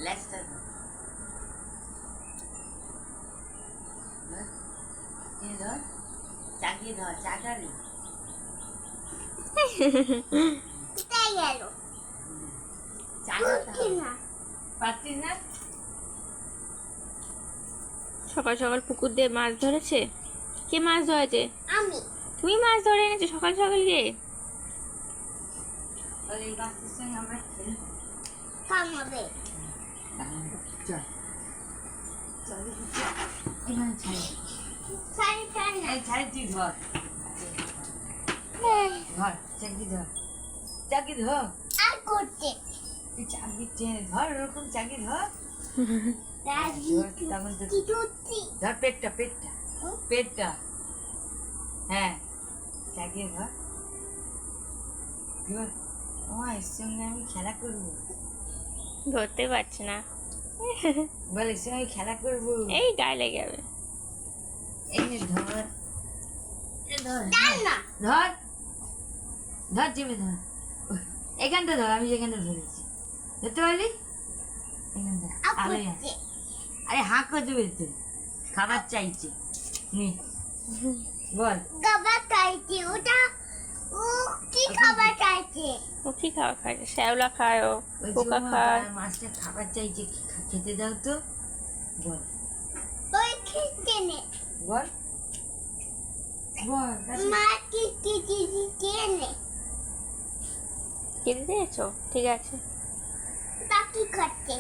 লেজটা ধর, চাকিয়ে ধর, চাকারে কোথায় গেল? চাকাতে না পাচ্ছিস না। সকাল সকাল পুকুর দিয়ে মাছ ধরেছে। কে মাছ ধরেছে? আমি। তুমি মাছ ধরে এনেছো সকাল সকাল গিয়ে? এই গাছের সঙ্গে আমরা খেলবো। কামড়াবে। চল চল এখানে ছাড়ি, সারি সারি না। এই ছাড়ি তুই ধর, ধর চাকি ধর, চাকি ধর, আর করতে। তুই চাকি টেনে ধর, ওরকম চাকি ধর, রাজি তখন তো কি করছি? ধর পেটটা, পেটটা, পেটটা, হ্যাঁ চাকিয়ে ধর। এবার আমার এর সঙ্গে আমি খেলা করবো, ধরতে পারছি না। বল এর সঙ্গে আমি খেলা করবো। এই গায়ে লেগে যাবে। এই নে ধর, এ ধর, দাঁড় না। ধর ধর চেপে ধর, এখানটা ধর, আমি যেখানটা ধরেছি ধরতে পারলি, এখানটা আর আলোয় করতে। আরে হাঁ করতে বেরতে, খাবার চাইছে নে বল। খাবার খাইছে ওটা। ও কি খাবার খাইছে? ও কি খাওয়া খায়? শ্যাওলা খায়, ও ওই যে পোকা মা, খায়। তার মাছটা খাবার চাইছে, খেতে দাও তো, বল ওই খেতে নে। বল বল কাছে। মা কি কি কি কি নে। খেতে দিয়েছো? ঠিক আছে। তা কি খাচ্ছে?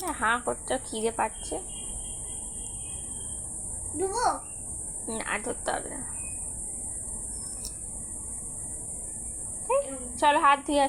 না, হাঁ করতে খিদে পাচ্ছে। দেবো? আর ধরতে হবে না। চলো হাত ধুয়ে আসো।